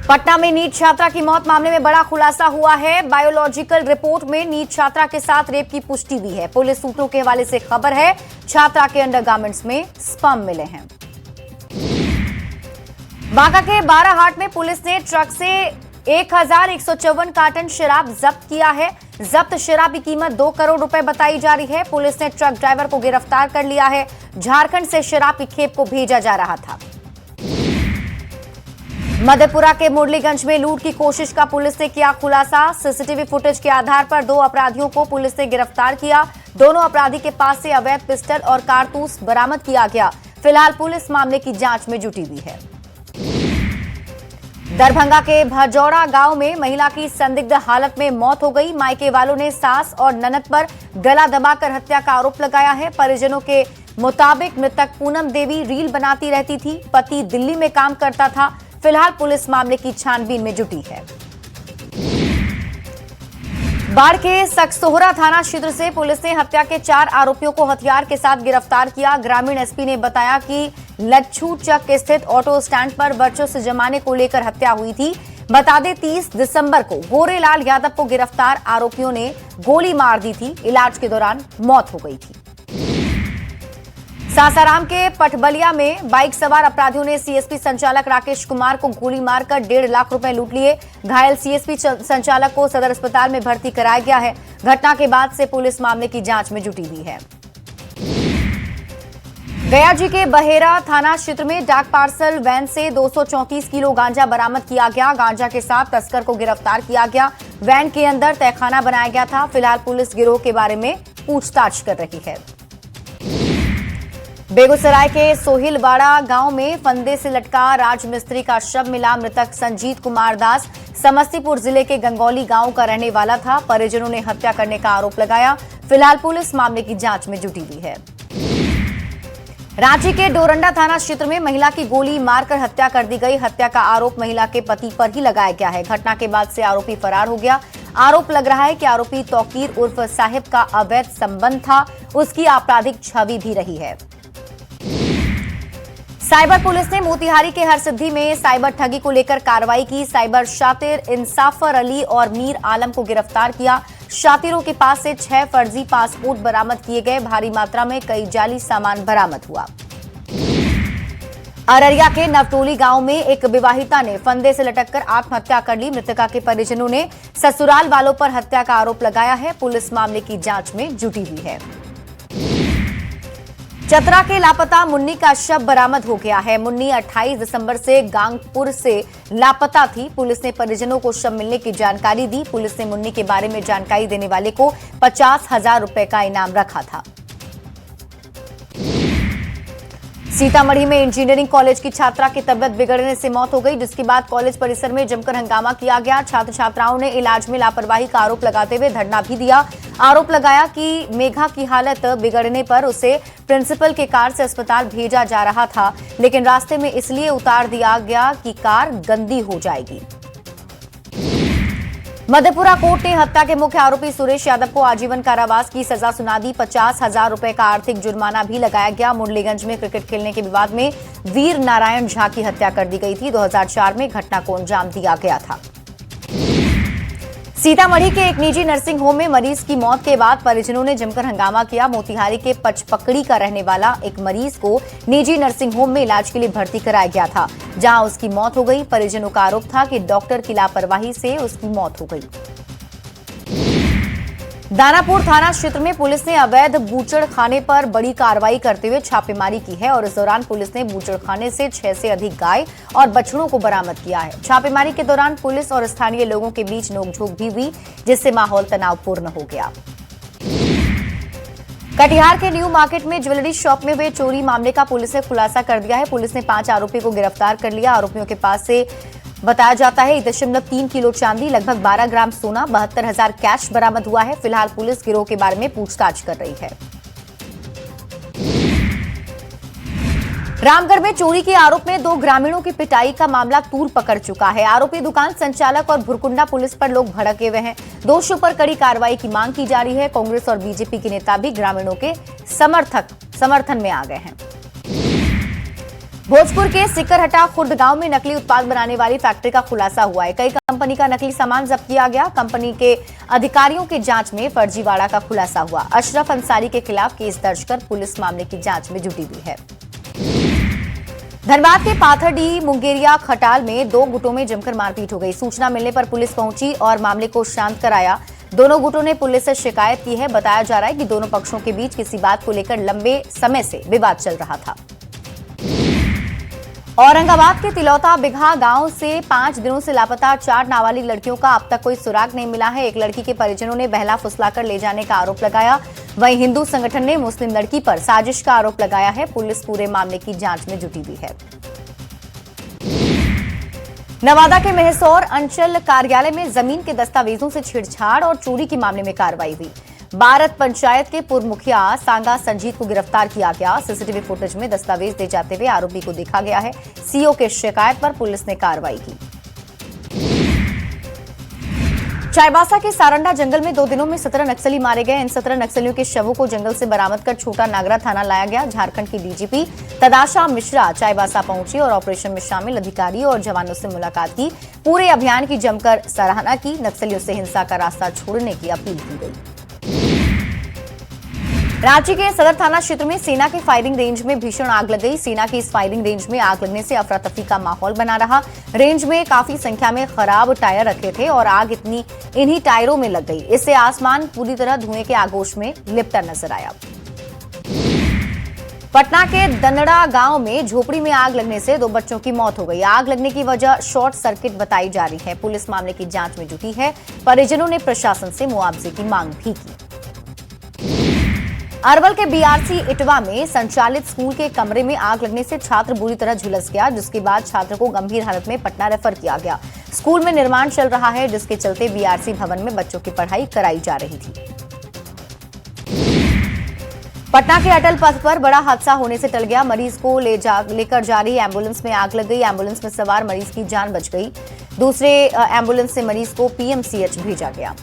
पटना में नीट छात्रा की मौत मामले में बड़ा खुलासा हुआ है। बायोलॉजिकल रिपोर्ट में नीट छात्रा के साथ रेप की पुष्टि हुई है। पुलिस सूत्रों के हवाले से खबर है, छात्रा के अंडरगारमेंट्स में स्पर्म मिले हैं। बांका के बाराहाट में पुलिस ने ट्रक से 1154 कार्टन शराब जब्त किया है। जब्त शराब की कीमत 2 करोड़ रुपए बताई जा रही है। पुलिस ने ट्रक ड्राइवर को गिरफ्तार कर लिया है। झारखंड से शराब की खेप को भेजा जा रहा था। मधेपुरा के मुरलीगंज में लूट की कोशिश का पुलिस ने किया खुलासा। सीसीटीवी फुटेज के आधार पर 2 अपराधियों को पुलिस ने गिरफ्तार किया। दोनों अपराधी के पास से अवैध पिस्टल और कारतूस बरामद किया गया। फिलहाल पुलिस मामले की जांच में जुटी हुई है। दरभंगा के भजौड़ा गांव में महिला की संदिग्ध हालत में मौत हो गई। मायके वालों ने सास और ननद पर गला दबाकर हत्या का आरोप लगाया है। परिजनों के मुताबिक मृतक पूनम देवी रील बनाती रहती थी। पति दिल्ली में काम करता था। फिलहाल पुलिस मामले की छानबीन में जुटी है। बाढ़ के सकसोहरा थाना क्षेत्र से पुलिस ने हत्या के 4 आरोपियों को हथियार के साथ गिरफ्तार किया। ग्रामीण एसपी ने बताया कि लच्छू चक स्थित ऑटो स्टैंड पर वर्चस्व जमाने को लेकर हत्या हुई थी। बता दें 30 दिसंबर को गोरेलाल यादव को गिरफ्तार आरोपियों ने गोली मार दी थी। इलाज के दौरान मौत हो गई थी। सासाराम के पटबलिया में बाइक सवार अपराधियों ने सीएसपी संचालक राकेश कुमार को गोली मारकर 1.5 लाख रुपए लूट लिए। घायल सीएसपी संचालक को सदर अस्पताल में भर्ती कराया गया है। घटना के बाद से पुलिस मामले की जांच में जुटी हुई है। गया जी के बहेरा थाना क्षेत्र में डाक पार्सल वैन से 234 किलो गांजा बरामद किया गया। गांजा के साथ तस्कर को गिरफ्तार किया गया। वैन के अंदर तहखाना बनाया गया था। फिलहाल पुलिस गिरोह के बारे में पूछताछ कर रही है। बेगूसराय के सोहिलवाड़ा गांव में फंदे से लटका राजमिस्त्री का शव मिला। मृतक संजीत कुमार दास समस्तीपुर जिले के गंगौली गांव का रहने वाला था। परिजनों ने हत्या करने का आरोप लगाया। फिलहाल पुलिस मामले की जांच में जुटी हुई है। रांची के डोरंडा थाना क्षेत्र में महिला की गोली मारकर हत्या कर दी गई। हत्या का आरोप महिला के पति पर ही लगाया गया है। घटना के बाद से आरोपी फरार हो गया। आरोप लग रहा है कि आरोपी तौकीर उर्फ साहिब का अवैध संबंध था। उसकी आपराधिक छवि भी रही है। साइबर पुलिस ने मोतिहारी के हरसिद्धि में साइबर ठगी को लेकर कार्रवाई की। साइबर शातिर इंसाफर अली और मीर आलम को गिरफ्तार किया। शातिरों के पास से 6 फर्जी पासपोर्ट बरामद किए गए। भारी मात्रा में कई जाली सामान बरामद हुआ। अररिया के नवटोली गांव में एक विवाहिता ने फंदे से लटककर आत्महत्या कर ली। मृतका के परिजनों ने ससुराल वालों पर हत्या का आरोप लगाया है। पुलिस मामले की जांच में जुटी हुई है। चतरा के लापता मुन्नी का शव बरामद हो गया है। मुन्नी 28 दिसंबर से गांगपुर से लापता थी। पुलिस ने परिजनों को शव मिलने की जानकारी दी। पुलिस ने मुन्नी के बारे में जानकारी देने वाले को 50,000 रुपए का इनाम रखा था। सीतामढ़ी में इंजीनियरिंग कॉलेज की छात्रा की तबियत बिगड़ने से मौत हो गई, जिसके बाद कॉलेज परिसर में जमकर हंगामा किया गया। छात्र छात्राओं ने इलाज में लापरवाही का आरोप लगाते हुए धरना भी दिया। आरोप लगाया कि मेघा की हालत बिगड़ने पर उसे प्रिंसिपल के कार से अस्पताल भेजा जा रहा था, लेकिन रास्ते में इसलिए उतार दिया गया कि कार गंदी हो जाएगी। मधेपुरा कोर्ट ने हत्या के मुख्य आरोपी सुरेश यादव को आजीवन कारावास की सजा सुना दी। 50,000 रुपए का आर्थिक जुर्माना भी लगाया गया। मुरलीगंज में क्रिकेट खेलने के विवाद में वीर नारायण झा की हत्या कर दी गई थी। 2004 में घटना को अंजाम दिया गया था। सीतामढ़ी के एक निजी नर्सिंग होम में मरीज की मौत के बाद परिजनों ने जमकर हंगामा किया। मोतिहारी के पचपकड़ी का रहने वाला एक मरीज को निजी नर्सिंग होम में इलाज के लिए भर्ती कराया गया था, जहां उसकी मौत हो गई। परिजनों का आरोप था कि डॉक्टर की लापरवाही से उसकी मौत हो गई। दानापुर थाना क्षेत्र में पुलिस ने अवैध बूचड़खाने पर बड़ी कार्रवाई करते हुए छापेमारी की है और इस दौरान पुलिस ने बूचड़खाने से 6 से अधिक गाय और बछड़ों को बरामद किया है। छापेमारी के दौरान पुलिस और स्थानीय लोगों के बीच नोकझोंक भी हुई, जिससे माहौल तनावपूर्ण हो गया। कटिहार के न्यू मार्केट में ज्वेलरी शॉप में हुए चोरी मामले का पुलिस ने खुलासा कर दिया है। पुलिस ने 5 आरोपी को गिरफ्तार कर लिया। आरोपियों के पास से बताया जाता है 1.3 किलो चांदी, लगभग 12 ग्राम सोना, 72,000 कैश बरामद हुआ है। फिलहाल पुलिस गिरोह के बारे में पूछताछ कर रही है। रामगढ़ में चोरी के आरोप में 2 ग्रामीणों की पिटाई का मामला तूल पकड़ चुका है। आरोपी दुकान संचालक और भुरकुंडा पुलिस पर लोग भड़के हुए हैं। दोषियों पर कड़ी कार्रवाई की मांग की जा रही है। कांग्रेस और बीजेपी के नेता भी ग्रामीणों के समर्थन में आ गए हैं। भोजपुर के सिकरहटा खुर्द गांव में नकली उत्पाद बनाने वाली फैक्ट्री का खुलासा हुआ है। कई कंपनी का नकली सामान जब्त किया गया। कंपनी के अधिकारियों की जांच में फर्जीवाड़ा का खुलासा हुआ। अशरफ अंसारी के खिलाफ केस दर्ज कर पुलिस मामले की जांच में जुटी हुई है। धनबाद के पाथरडीह मुंगेरिया खटाल में दो गुटों में जमकर मारपीट हो गई। सूचना मिलने पर पुलिस पहुंची और मामले को शांत कराया। दोनों गुटों ने पुलिस से शिकायत की है। बताया जा रहा है कि दोनों पक्षों के बीच किसी बात को लेकर लंबे समय से विवाद चल रहा था। औरंगाबाद के तिलौता बिघा गांव से 5 दिनों से लापता 4 नाबालिग लड़कियों का अब तक कोई सुराग नहीं मिला है। एक लड़की के परिजनों ने बहला फुसलाकर ले जाने का आरोप लगाया। वहीं हिंदू संगठन ने मुस्लिम लड़की पर साजिश का आरोप लगाया है। पुलिस पूरे मामले की जांच में जुटी हुई है। नवादा के मेहसौर अंचल कार्यालय में जमीन के दस्तावेजों से छेड़छाड़ और चोरी के मामले में कार्रवाई हुई। भारत पंचायत के पूर्व मुखिया सांगा संजीत को गिरफ्तार किया गया। सीसीटीवी फुटेज में दस्तावेज दे जाते हुए आरोपी को देखा गया है। सीओ के शिकायत पर पुलिस ने कार्रवाई की। चाईबासा के सारंडा जंगल में 2 दिनों में 17 नक्सली मारे गए। इन 17 नक्सलियों के शवों को जंगल से बरामद कर छोटा नागरा थाना लाया गया। झारखंड की डीजीपी तदाशा मिश्रा चाईबासा पहुंची और ऑपरेशन में शामिल अधिकारियों और जवानों से मुलाकात की। पूरे अभियान की जमकर सराहना की। नक्सलियों से हिंसा का रास्ता छोड़ने की अपील की गई। रांची के सदर थाना क्षेत्र में सेना के फायरिंग रेंज में भीषण आग लग गई। सेना की इस फायरिंग रेंज में आग लगने से अफरा तफरी का माहौल बना रहा। रेंज में काफी संख्या में खराब टायर रखे थे और आग इन्हीं टायरों में लग गई। इससे आसमान पूरी तरह धुएं के आगोश में लिपटा नजर आया। पटना के दनड़ा गांव में झोपड़ी में आग लगने से 2 बच्चों की मौत हो गई। आग लगने की वजह शॉर्ट सर्किट बताई जा रही है। पुलिस मामले की जांच में जुटी है। परिजनों ने प्रशासन से मुआवजे की मांग भी की। अरवल के बीआरसी इटवा में संचालित स्कूल के कमरे में आग लगने से छात्र बुरी तरह झुलस गया, जिसके बाद छात्र को गंभीर हालत में पटना रेफर किया गया। स्कूल में निर्माण चल रहा है, जिसके चलते बीआरसी भवन में बच्चों की पढ़ाई कराई जा रही थी। पटना के अटल पथ पर बड़ा हादसा होने से टल गया। मरीज को लेकर जा रही एम्बुलेंस में आग लग गई। एम्बुलेंस में सवार मरीज की जान बच गई। दूसरे एम्बुलेंस से मरीज को पीएमसीएच भेजा गया।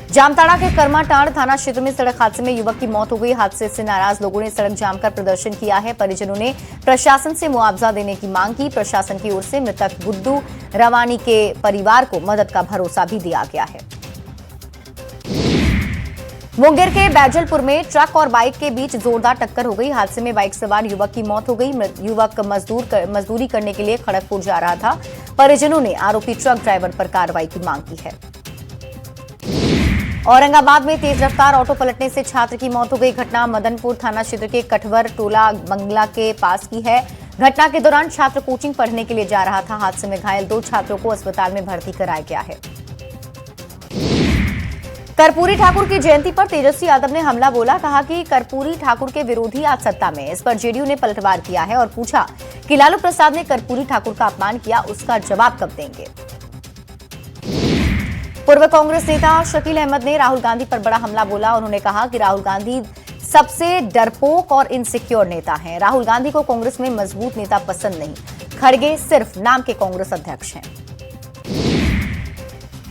जामताड़ा के कर्माटांड़ थाना क्षेत्र में सड़क हादसे में युवक की मौत हो गई। हादसे से नाराज लोगों ने सड़क जाम कर प्रदर्शन किया है। परिजनों ने प्रशासन से मुआवजा देने की मांग की। प्रशासन की ओर से मृतक गुड्डू रवानी के परिवार को मदद का भरोसा भी दिया गया है। मुंगेर के बैजलपुर में ट्रक और बाइक के बीच जोरदार टक्कर हो गई। हादसे में बाइक सवार युवक की मौत हो गई। युवक मजदूरी करने के लिए खड़गपुर जा रहा था। परिजनों ने आरोपी ट्रक ड्राइवर पर कार्रवाई की मांग की है। औरंगाबाद में तेज रफ्तार ऑटो पलटने से छात्र की मौत हो गई। घटना मदनपुर थाना क्षेत्र के कठवर टोला बंगला के पास की है। घटना के दौरान छात्र कोचिंग पढ़ने के लिए जा रहा था। हादसे में घायल 2 छात्रों को अस्पताल में भर्ती कराया गया है। कर्पूरी ठाकुर की जयंती पर तेजस्वी यादव ने हमला बोला। कहा कि कर्पूरी ठाकुर के विरोधी आज सत्ता में। इस पर जेडीयू ने पलटवार किया है और पूछा कि लालू प्रसाद ने कर्पूरी ठाकुर का अपमान किया, उसका जवाब कब देंगे। पूर्व कांग्रेस नेता शकील अहमद ने राहुल गांधी पर बड़ा हमला बोला। उन्होंने कहा कि राहुल गांधी सबसे डरपोक और इनसिक्योर नेता हैं। राहुल गांधी को कांग्रेस में मजबूत नेता पसंद नहीं। खड़गे सिर्फ नाम के कांग्रेस अध्यक्ष हैं।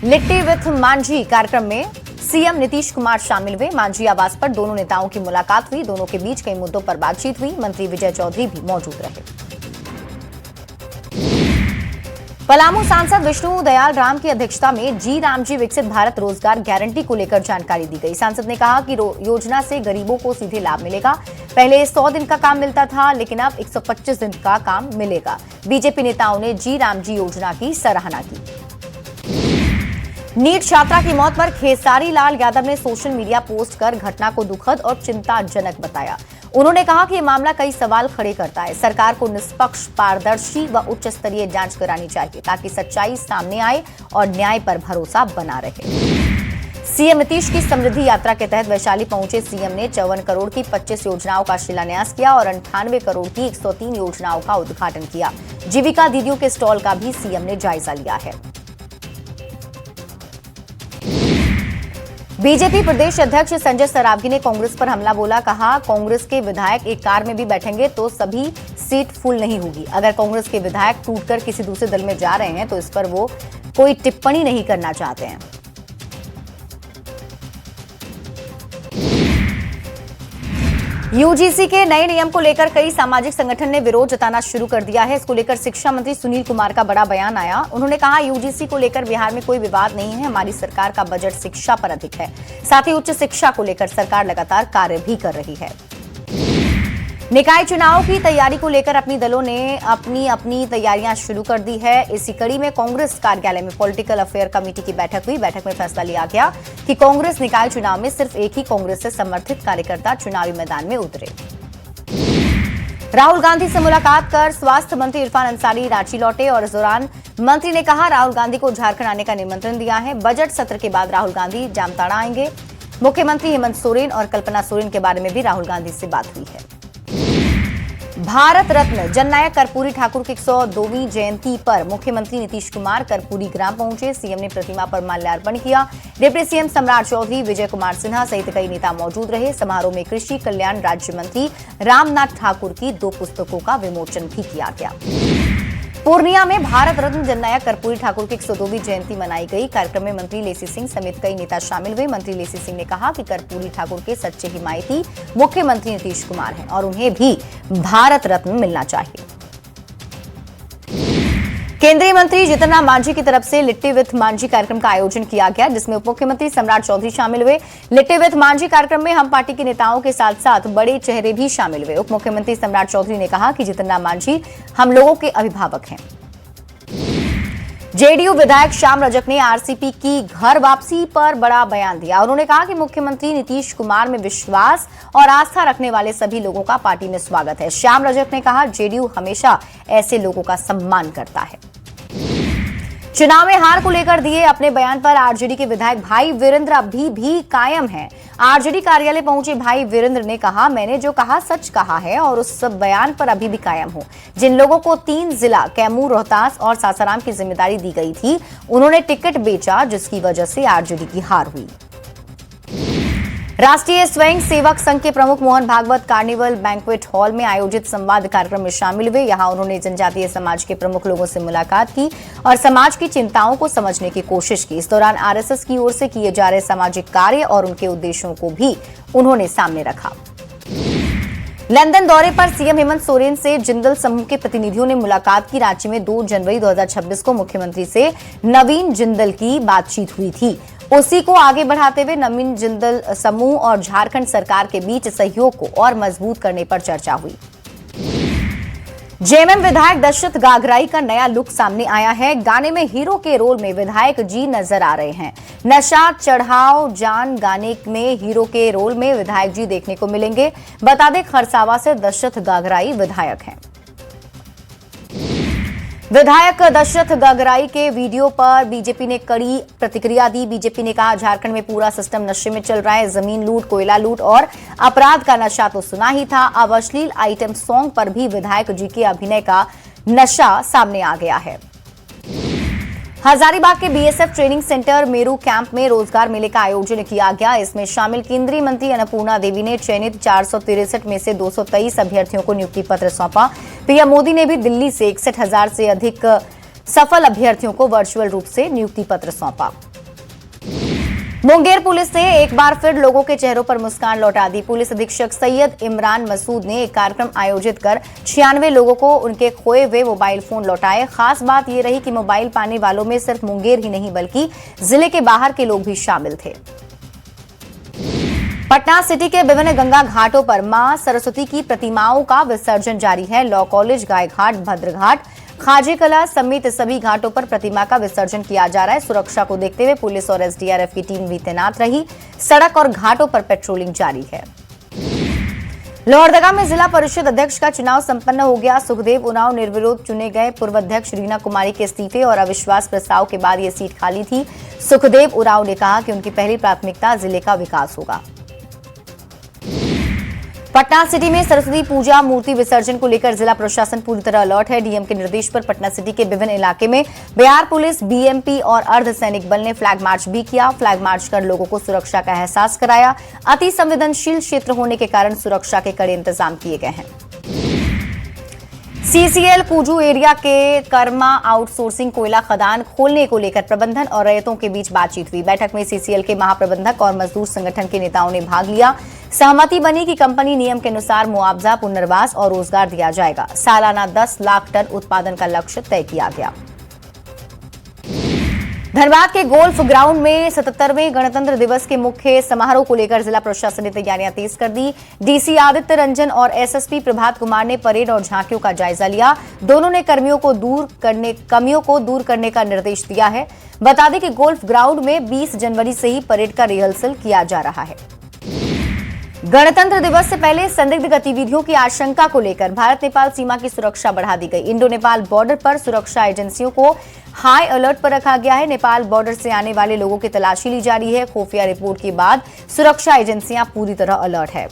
लिट्टी विथ मांझी कार्यक्रम में सीएम नीतीश कुमार शामिल हुए। मांझी आवास पर दोनों नेताओं की मुलाकात हुई। दोनों के बीच कई मुद्दों पर बातचीत हुई। मंत्री विजय चौधरी भी मौजूद रहे। पलामू सांसद विष्णु दयाल राम की अध्यक्षता में जी रामजी विकसित भारत रोजगार गारंटी को लेकर जानकारी दी गई। सांसद ने कहा कि योजना से गरीबों को सीधे लाभ मिलेगा। पहले 100 दिन का काम मिलता था, लेकिन अब 125 दिन का काम मिलेगा। बीजेपी नेताओं ने जी रामजी योजना की सराहना की। नीट छात्रा की मौत पर खेसारी लाल यादव ने सोशल मीडिया पोस्ट कर घटना को दुखद और चिंताजनक बताया। उन्होंने कहा कि यह मामला कई सवाल खड़े करता है। सरकार को निष्पक्ष, पारदर्शी व उच्च स्तरीय जांच करानी चाहिए ताकि सच्चाई सामने आए और न्याय पर भरोसा बना रहे। सीएम नीतीश की समृद्धि यात्रा के तहत वैशाली पहुंचे सीएम ने 54 करोड़ की 25 योजनाओं का शिलान्यास किया और 98 करोड़ की 103 योजनाओं का उद्घाटन किया। जीविका दीदियों के स्टॉल का भी सीएम ने जायजा लिया है। बीजेपी प्रदेश अध्यक्ष संजय सरावगी ने कांग्रेस पर हमला बोला। कहा, कांग्रेस के विधायक एक कार में भी बैठेंगे तो सभी सीट फुल नहीं होगी। अगर कांग्रेस के विधायक टूटकर किसी दूसरे दल में जा रहे हैं तो इस पर वो कोई टिप्पणी नहीं करना चाहते हैं। यूजीसी के नए नियम को लेकर कई सामाजिक संगठन ने विरोध जताना शुरू कर दिया है। इसको लेकर शिक्षा मंत्री सुनील कुमार का बड़ा बयान आया। उन्होंने कहा, यूजीसी को लेकर बिहार में कोई विवाद नहीं है, हमारी सरकार का बजट शिक्षा पर अधिक है। साथ ही उच्च शिक्षा को लेकर सरकार लगातार कार्य भी कर रही है। निकाय चुनाव की तैयारी को लेकर अपनी दलों ने अपनी तैयारियां शुरू कर दी है। इसी कड़ी में कांग्रेस कार्यालय में पॉलिटिकल अफेयर कमेटी की बैठक हुई। बैठक में फैसला लिया गया कि कांग्रेस निकाय चुनाव में सिर्फ एक ही कांग्रेस से समर्थित कार्यकर्ता चुनावी मैदान में उतरे। राहुल गांधी से मुलाकात कर स्वास्थ्य मंत्री इरफान अंसारी रांची लौटे और इस दौरान मंत्री ने कहा, राहुल गांधी को झारखंड आने का निमंत्रण दिया है। बजट सत्र के बाद राहुल गांधी जामताड़ा आएंगे। मुख्यमंत्री हेमंत सोरेन और कल्पना सोरेन के बारे में भी राहुल गांधी से बात हुई है। भारत रत्न जननायक कर्पूरी ठाकुर की 102वीं जयंती पर मुख्यमंत्री नीतीश कुमार कर्पूरी ग्राम पहुंचे। सीएम ने प्रतिमा पर माल्यार्पण किया। डिप्टी सीएम सम्राट चौधरी, विजय कुमार सिन्हा सहित कई नेता मौजूद रहे। समारोह में कृषि कल्याण राज्य मंत्री रामनाथ ठाकुर की 2 पुस्तकों का विमोचन भी किया गया। पूर्णिया में भारत रत्न जननायक कर्पूरी ठाकुर की 102वीं जयंती मनाई गई। कार्यक्रम में मंत्री लेसी सिंह समेत कई नेता शामिल हुए। मंत्री लेसी सिंह ने कहा कि कर्पूरी ठाकुर के सच्चे हिमायती मुख्यमंत्री नीतीश कुमार हैं और उन्हें भी भारत रत्न मिलना चाहिए। केंद्रीय मंत्री जीतन राम मांझी की तरफ से लिट्टी विथ मांझी कार्यक्रम का आयोजन किया गया, जिसमें उप मुख्यमंत्री सम्राट चौधरी शामिल हुए। लिट्टी विथ मांझी कार्यक्रम में हम पार्टी के नेताओं के साथ साथ बड़े चेहरे भी शामिल हुए। उप मुख्यमंत्री सम्राट चौधरी ने कहा कि जीतन राम मांझी हम लोगों के अभिभावक हैं। जेडीयू विधायक श्याम रजक ने आरसीपी की घर वापसी पर बड़ा बयान दिया। उन्होंने कहा कि मुख्यमंत्री नीतीश कुमार में विश्वास और आस्था रखने वाले सभी लोगों का पार्टी में स्वागत है। श्याम रजक ने कहा, जेडीयू हमेशा ऐसे लोगों का सम्मान करता है। चुनाव में हार को लेकर दिए अपने बयान पर आरजेडी के विधायक भाई वीरेंद्र अभी भी कायम हैं। आरजेडी कार्यालय पहुंचे भाई वीरेंद्र ने कहा, मैंने जो कहा सच कहा है और उस सब बयान पर अभी भी कायम हूं। जिन लोगों को 3 जिला कैमूर, रोहतास और सासाराम की जिम्मेदारी दी गई थी, उन्होंने टिकट बेचा, जिसकी वजह से आरजेडी की हार हुई। राष्ट्रीय स्वयं सेवक संघ के प्रमुख Mohan Bhagwat carnival banquet hall में आयोजित संवाद कार्यक्रम में शामिल हुए। यहां उन्होंने जनजातीय समाज के प्रमुख लोगों से मुलाकात की और समाज की चिंताओं को समझने की कोशिश की। इस दौरान आरएसएस की ओर से किए जा रहे सामाजिक कार्य और उनके उद्देश्यों को भी उन्होंने सामने रखा। लंदन दौरे पर सीएम हेमंत सोरेन से जिंदल समूह के प्रतिनिधियों ने मुलाकात की। रांची में 2 जनवरी 2026 को मुख्यमंत्री से नवीन जिंदल की बातचीत हुई थी। उसी को आगे बढ़ाते हुए नवीन जिंदल समूह और झारखंड सरकार के बीच सहयोग को और मजबूत करने पर चर्चा हुई। जेएमएम विधायक दशरथ गागराई का नया लुक सामने आया है। गाने में हीरो के रोल में विधायक जी नजर आ रहे हैं। नशा चढ़ाओ जान गाने में हीरो के रोल में विधायक जी देखने को मिलेंगे। बता दें, खरसावा से दशरथ गागराई विधायक हैं। विधायक दशरथ गागराई के वीडियो पर बीजेपी ने कड़ी प्रतिक्रिया दी। बीजेपी ने कहा, झारखंड में पूरा सिस्टम नशे में चल रहा है। जमीन लूट, कोयला लूट और अपराध का नशा तो सुना ही था, अब अश्लील आइटम सॉन्ग पर भी विधायक जी के अभिनय का नशा सामने आ गया है। हजारीबाग के BSF training centre Meru camp में रोजगार मेले का आयोजन किया गया। इसमें शामिल केंद्रीय मंत्री अन्नपूर्णा देवी ने चयनित 463 में से 223 अभ्यर्थियों को नियुक्ति पत्र सौंपा। पीएम मोदी ने भी दिल्ली से 61,000 से अधिक सफल अभ्यर्थियों को वर्चुअल रूप से नियुक्ति पत्र सौंपा। मुंगेर पुलिस ने एक बार फिर लोगों के चेहरों पर मुस्कान लौटा दी। पुलिस अधीक्षक सैयद इमरान मसूद ने एक कार्यक्रम आयोजित कर 96 लोगों को उनके खोए हुए मोबाइल फोन लौटाए। खास बात यह रही कि मोबाइल पाने वालों में सिर्फ मुंगेर ही नहीं बल्कि जिले के बाहर के लोग भी शामिल थे। पटना सिटी के विभिन्न गंगा घाटों पर मां सरस्वती की प्रतिमाओं का विसर्जन जारी है। लॉ कॉलेज, गायघाट, भद्रघाट, खाजे कला समेत सभी घाटों पर प्रतिमा का विसर्जन किया जा रहा है। सुरक्षा को देखते हुए पुलिस और एसडीआरएफ की टीम भी तैनात रही। सड़क और घाटों पर पेट्रोलिंग जारी है। लोहरदगा में जिला परिषद अध्यक्ष का चुनाव संपन्न हो गया। सुखदेव उरांव निर्विरोध चुने गए। पूर्व अध्यक्ष रीना कुमारी के इस्तीफे और अविश्वास प्रस्ताव के बाद यह सीट खाली थी। सुखदेव उरांव ने कहा कि उनकी पहली प्राथमिकता जिले का विकास होगा। पटना सिटी में सरस्वती पूजा मूर्ति विसर्जन को लेकर जिला प्रशासन पूरी तरह अलर्ट है। डीएम के निर्देश पर पटना सिटी के विभिन्न इलाके में बिहार पुलिस, बीएमपी और अर्धसैनिक बल ने फ्लैग मार्च भी किया। फ्लैग मार्च कर लोगों को सुरक्षा का एहसास कराया। अति संवेदनशील क्षेत्र होने के कारण सुरक्षा के कड़े इंतजाम किए गए हैं। सीसीएल कुजू एरिया के कर्मा आउटसोर्सिंग कोयला खदान खोलने को लेकर प्रबंधन और रैयतों के बीच बातचीत हुई। बैठक में सीसीएल के महाप्रबंधक और मजदूर संगठन के नेताओं ने भाग लिया। सहमति बनी कि कंपनी नियम के अनुसार मुआवजा, पुनर्वास और रोजगार दिया जाएगा। सालाना 10 लाख टन उत्पादन का लक्ष्य तय किया गया। धनबाद के गोल्फ ग्राउंड में 77वें गणतंत्र दिवस के मुख्य समारोह को लेकर जिला प्रशासन ने तैयारियां तेज कर दी। डीसी आदित्य रंजन और एसएसपी प्रभात कुमार ने परेड और झांकियों का जायजा लिया। दोनों ने कमियों को दूर करने का निर्देश दिया है। बता दें कि गोल्फ ग्राउंड में 20 जनवरी से ही परेड का रिहर्सल किया जा रहा है। गणतंत्र दिवस से पहले संदिग्ध गतिविधियों की आशंका को लेकर भारत नेपाल सीमा की सुरक्षा बढ़ा दी गई। इंडो नेपाल बॉर्डर पर सुरक्षा एजेंसियों को हाई अलर्ट पर रखा गया है। नेपाल बॉर्डर से आने वाले लोगों की तलाशी ली जा रही है। खुफिया रिपोर्ट के बाद सुरक्षा एजेंसियां पूरी तरह अलर्ट है।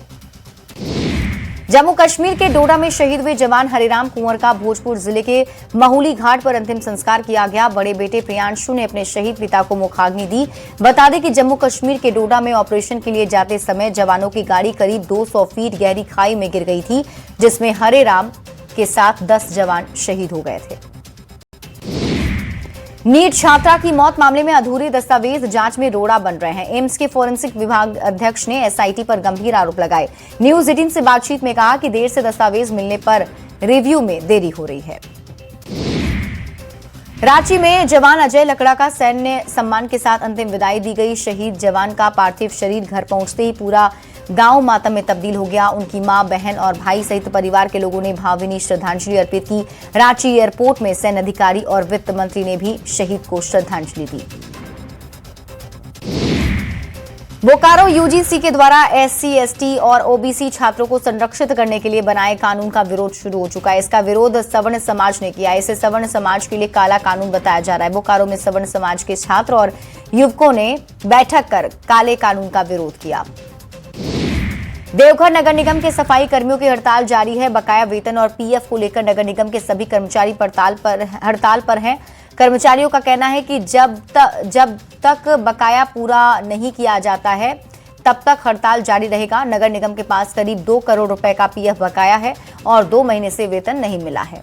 जम्मू कश्मीर के डोडा में शहीद हुए जवान हरिराम कुंवर का भोजपुर जिले के महुली घाट पर अंतिम संस्कार किया गया। बड़े बेटे प्रियांशु ने अपने शहीद पिता को मुखाग्नि दी। बता दें कि जम्मू कश्मीर के डोडा में ऑपरेशन के लिए जाते समय जवानों की गाड़ी करीब 200 फीट गहरी खाई में गिर गई थी, जिसमें हरिराम के साथ 10 जवान शहीद हो गए थे। नीट छात्रा की मौत मामले में अधूरे दस्तावेज जांच में रोड़ा बन रहे हैं। एम्स के फोरेंसिक विभाग अध्यक्ष ने एसआईटी पर गंभीर आरोप लगाए। न्यूज 18 से बातचीत में कहा कि देर से दस्तावेज मिलने पर रिव्यू में देरी हो रही है। रांची में जवान अजय लकड़ा का सैन्य सम्मान के साथ अंतिम विदाई दी गई। शहीद जवान का पार्थिव शरीर घर पहुंचते ही पूरा गांव मातम में तब्दील हो गया। उनकी मां, बहन और भाई सहित परिवार के लोगों ने भावभीनी श्रद्धांजलि अर्पित की। रांची एयरपोर्ट में सैन्य अधिकारी और वित्त मंत्री ने भी शहीद को श्रद्धांजलि दी। बोकारो यूजीसी के द्वारा एससी, एसटी और ओबीसी छात्रों को संरक्षित करने के लिए बनाए कानून का विरोध शुरू हो चुका है। इसका विरोध सवर्ण समाज ने किया। इसे सवर्ण समाज के लिए काला कानून बताया जा रहा है। बोकारो में सवर्ण समाज के छात्र और युवकों ने बैठक कर काले कानून का विरोध किया। देवघर नगर निगम के सफाई कर्मियों की हड़ताल जारी है। बकाया वेतन और पीएफ को लेकर नगर निगम के सभी कर्मचारी हड़ताल पर हैं। कर्मचारियों का कहना है कि जब तक बकाया पूरा नहीं किया जाता है तब तक हड़ताल जारी रहेगा। नगर निगम के पास करीब 2 करोड़ रुपए का पीएफ बकाया है और 2 महीने से वेतन नहीं मिला है।